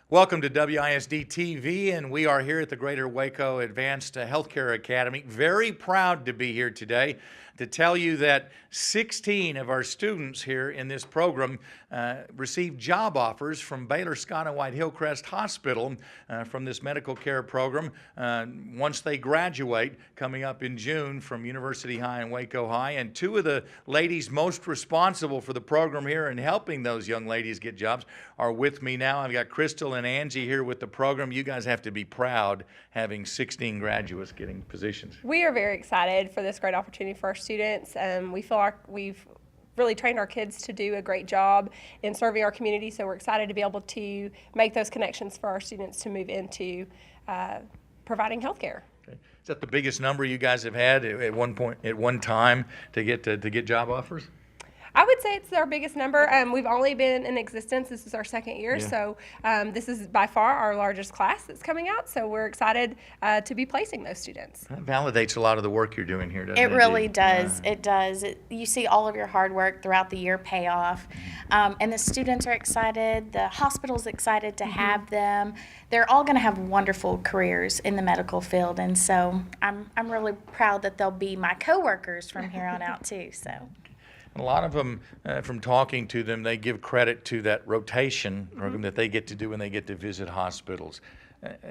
Welcome to WISD TV, and we are here at the Greater Waco Advanced Healthcare Academy. Very proud to be here today to tell you that 16 of our students here in this program received job offers from Baylor Scott White-Hillcrest Hospital from this medical care program once they graduate coming up in June from University High and Waco High. And two of the ladies most responsible for the program here and helping those young ladies get jobs are with me now. I've got Crystal and Angie here with the program. You guys have to be proud having 16 graduates getting positions. We are very excited for this great opportunity for our students. We feel like we've really trained our kids to do a great job in serving our community, so we're excited to be able to make those connections for our students to move into providing health care. Okay. Is that the biggest number you guys have had at one time to get job offers? I would say it's our biggest number. We've only been in existence. This is our second year, so this is by far our largest class that's coming out, so we're excited to be placing those students. That validates a lot of the work you're doing here, doesn't it? It really does. It does. You see all of your hard work throughout the year pay off, and the students are excited. The hospital's excited to have them. They're all going to have wonderful careers in the medical field, and so I'm really proud that they'll be my coworkers from here on out too. So. A lot of them, from talking to them, they give credit to that rotation program that they get to do when they get to visit hospitals.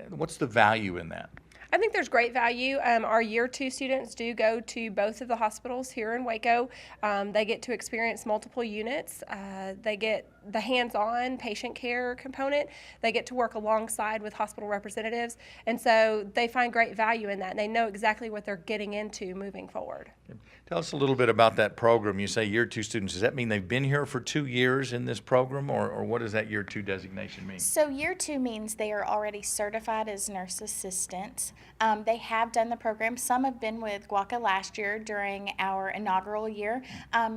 What's the value in that? I think there's great value. Our year 2 students do go to both of the hospitals here in Waco. They get to experience multiple units. They get the hands-on patient care component. They get to work alongside with hospital representatives, and so they find great value in that, and they know exactly what they're getting into moving forward. Tell us a little bit about that program. You say year 2 students. Does that mean they've been here for 2 years in this program, or what does that year 2 designation mean? So year 2 means they are already certified as nurse assistants. They have done the program. Some have been with GWAHCA last year during our inaugural year.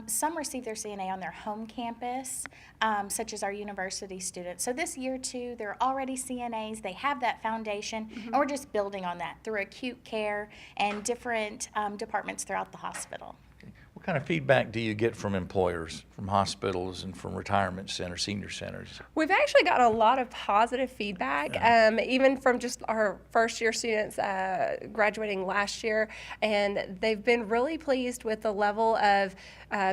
Some received their CNA on their home campus, such as our university students. So this year 2, they're already CNAs. They have that foundation, and we're just building on that through acute care and different departments throughout the hospital. What kind of feedback do you get from employers, from hospitals, and from retirement centers, senior centers? We've actually got a lot of positive feedback, even from just our first-year students graduating last year, and they've been really pleased with the level of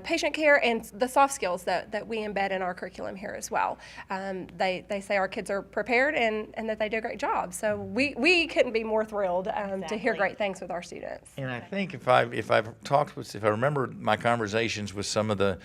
patient care and the soft skills that we embed in our curriculum here as well. They say our kids are prepared and that they do a great job, so we couldn't be more thrilled to hear great things with our students. And I think if I remember my conversations with some of the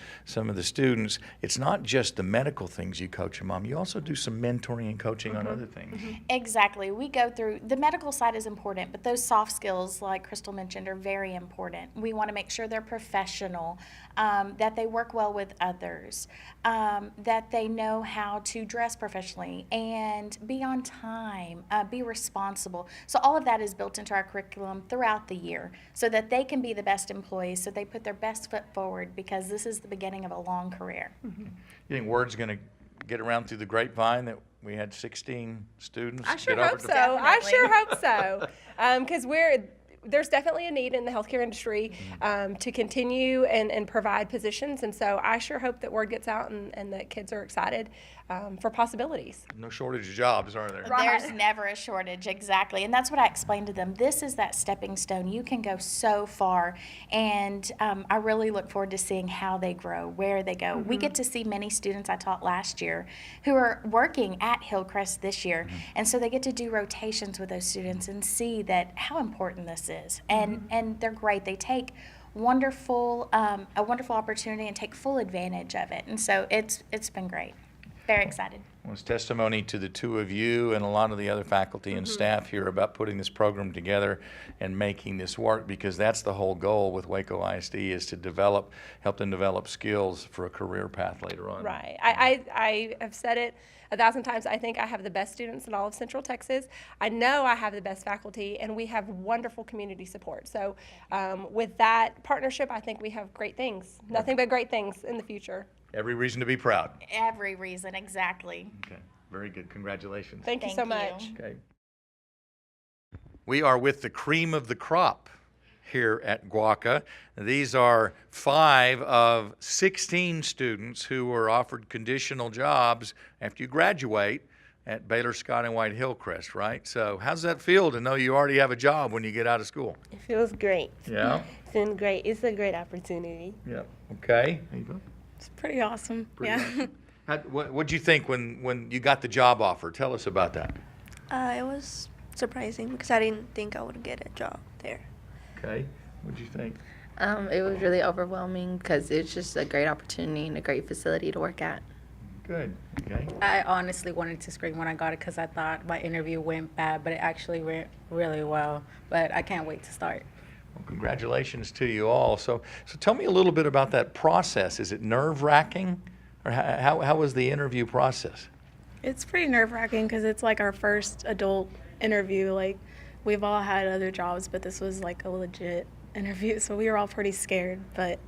students, it's not just the medical things you coach them on. You also do some mentoring and coaching on other things. Exactly. We go through, the medical side is important, but those soft skills, like Crystal mentioned, are very important. We want to make sure they're professional, that they work well with others, that they know how to dress professionally and be on time, be responsible. So all of that is built into our curriculum throughout the year so that they can be the best employees, so they put their best foot forward, because this is the beginning of a long career. You think word's going to get around through the grapevine that we had 16 students? I sure hope so. I sure hope so, because there's definitely a need in the healthcare industry to continue and provide positions, and so I sure hope that word gets out and that kids are excited for possibilities. No shortage of jobs, are there? Right. There's never a shortage, exactly. And that's what I explained to them. This is that stepping stone. You can go so far, and I really look forward to seeing how they grow, where they go. We get to see many students I taught last year who are working at Hillcrest this year, and so they get to do rotations with those students and see that how important this is. And they're great. They take a wonderful opportunity and take full advantage of it. And so it's been great. Very excited. Well, it's testimony to the two of you and a lot of the other faculty and staff here about putting this program together and making this work, because that's the whole goal with Waco ISD, is to help them develop skills for a career path later on. Right. I have said it 1,000 times. I think I have the best students in all of Central Texas. I know I have the best faculty, and we have wonderful community support. So with that partnership, I think we have great things, nothing but great things in the future. Every reason to be proud. Every reason, exactly. Okay, very good. Congratulations. Thank you so much. Okay. We are with the cream of the crop here at GWAHCA. These are 5 of 16 students who were offered conditional jobs after you graduate at Baylor Scott and White-Hillcrest, right? So how's that feel to know you already have a job when you get out of school? It feels great. Yeah? It's been great. It's a great opportunity. Yeah. Okay. Ava? It's pretty awesome. Pretty yeah. awesome. What'd you think when you got the job offer? Tell us about that. It was surprising because I didn't think I would get a job there. Okay. What'd you think? It was really overwhelming because it's just a great opportunity and a great facility to work at. Good. Okay. I honestly wanted to scream when I got it because I thought my interview went bad, but it actually went really well. But I can't wait to start. Well, congratulations to you all. So tell me a little bit about that process. Is it nerve-wracking, or how was the interview process? It's pretty nerve-wracking because it's like our first adult interview. Like, we've all had other jobs, but this was like a legit interview, so we were all pretty scared, but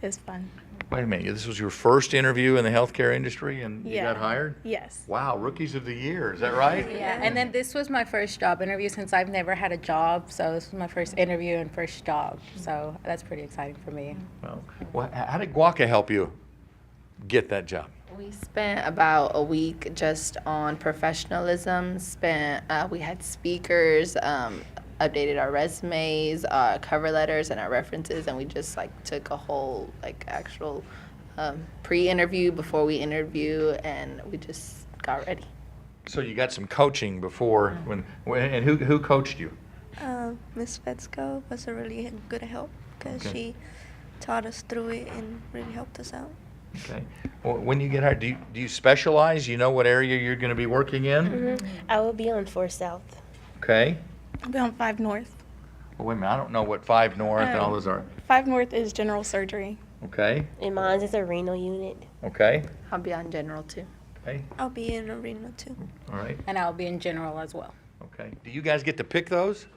it was fun. Wait a minute. This was your first interview in the healthcare industry, and you got hired? Yes. Wow, Rookies of the Year. Is that right? Yeah, and then this was my first job interview since I've never had a job, so this was my first interview and first job, so that's pretty exciting for me. Well, how did GWAHCA help you get that job? We spent about a week just on professionalism. We had speakers, updated our resumes, cover letters, and our references, and we just took a whole actual pre-interview before we interview, and we just got ready. So you got some coaching before and who coached you? Miss Vetsko was a really good help because Okay. she taught us through it and really helped us out. Okay. Well, when you get hired, do you specialize? You know what area you're going to be working in? Mm-hmm. I will be on 4 South. Okay. I'll be on 5 North. Well, wait a minute. I don't know what 5 North and all those are. 5 North is general surgery. Okay. And mine is a renal unit. Okay. I'll be on general too. Okay. I'll be in arena too. All right. And I'll be in general as well. Okay. Do you guys get to pick those?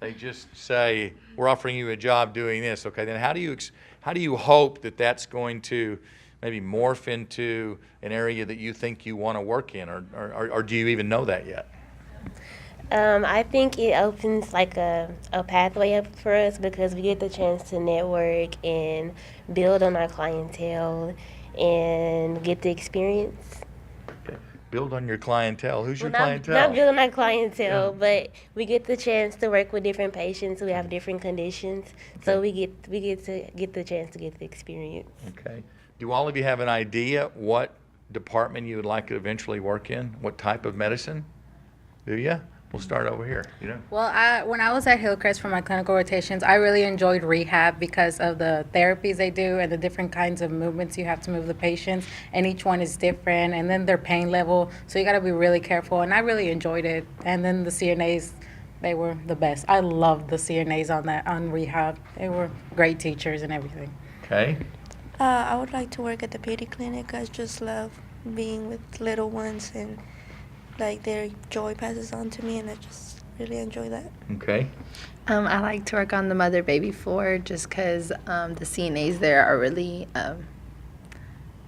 They just say, we're offering you a job doing this. Okay, then how do you hope that that's going to maybe morph into an area that you think you want to work in, or do you even know that yet? I think it opens like a pathway up for us because we get the chance to network and build on our clientele and get the experience. Okay. Build on your clientele. Who's your Well, clientele? Not building our clientele, Yeah. but we get the chance to work with different patients who have different conditions. So we get the chance to get the experience. Okay. Do all of you have an idea what department you would like to eventually work in? What type of medicine? Do you? We'll start over here. You know. Well, when I was at Hillcrest for my clinical rotations, I really enjoyed rehab because of the therapies they do and the different kinds of movements you have to move the patients, and each one is different, and then their pain level, so you got to be really careful, and I really enjoyed it. And then the CNAs, they were the best. I loved the CNAs on rehab. They were great teachers and everything. Okay. I would like to work at the pedi clinic. I just love being with little ones and their joy passes on to me, and I just really enjoy that. Okay. I like to work on the mother-baby floor just because the CNAs there are really,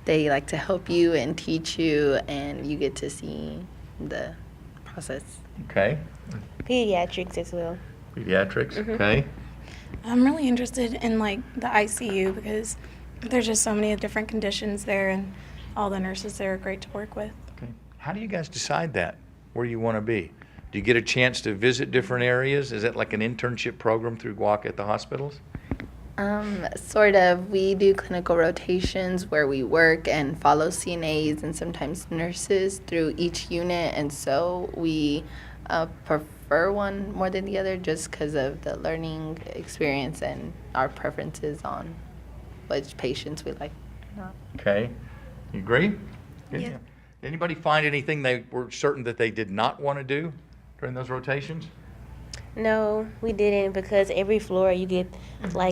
they like to help you and teach you, and you get to see the process. Okay. Pediatrics as well. Pediatrics. Okay. I'm really interested in the ICU because there's just so many different conditions there, and all the nurses there are great to work with. Okay. How do you guys decide that, where you want to be? Do you get a chance to visit different areas? Is that like an internship program through GWAHCA at the hospitals? Sort of. We do clinical rotations where we work and follow CNAs and sometimes nurses through each unit, and so we prefer one more than the other just because of the learning experience and our preferences on which patients we like. Okay. You agree? Good. Yeah. Did anybody find anything they were certain that they did not want to do during those rotations? No, we didn't because every floor you get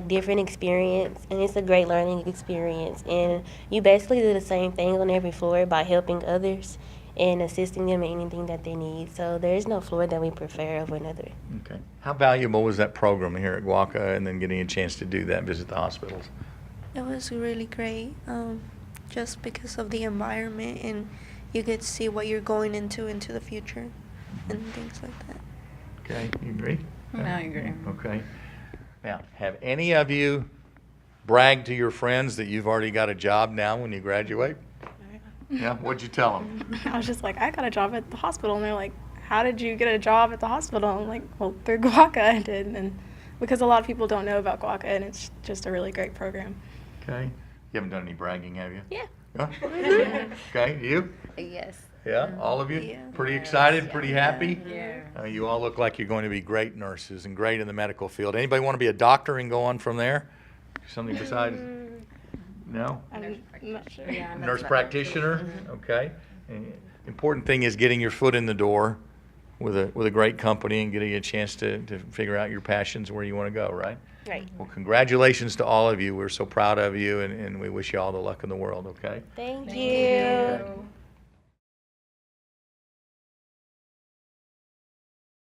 different experience, and it's a great learning experience. And you basically do the same thing on every floor by helping others and assisting them in anything that they need. So there is no floor that we prefer over another. Okay. How valuable was that program here at GWAHCA, and then getting a chance to do that, visit the hospitals? It was really great, just because of the environment, and you get to see what you're going into the future and things like that. Okay. You agree? I agree. Okay. Now, have any of you bragged to your friends that you've already got a job now when you graduate? Yeah, what'd you tell them? I was just like, I got a job at the hospital. And they're like, how did you get a job at the hospital? I'm like, well, through GWAHCA I did. And because a lot of people don't know about GWAHCA, and it's just a really great program. Okay. You haven't done any bragging, have you? Yeah. Yeah? Okay, you? Yes. Yeah, all of you? Yeah. Pretty excited, pretty happy? Yeah. You all look like you're going to be great nurses and great in the medical field. Anybody want to be a doctor and go on from there? Something besides? No? I'm not sure. Yeah, Nurse practitioner? Okay. And important thing is getting your foot in the door with a great company and getting a chance to figure out your passions where you want to go, right? Right. Well, congratulations to all of you. We're so proud of you, and we wish you all the luck in the world, okay? Thank Thank you. you.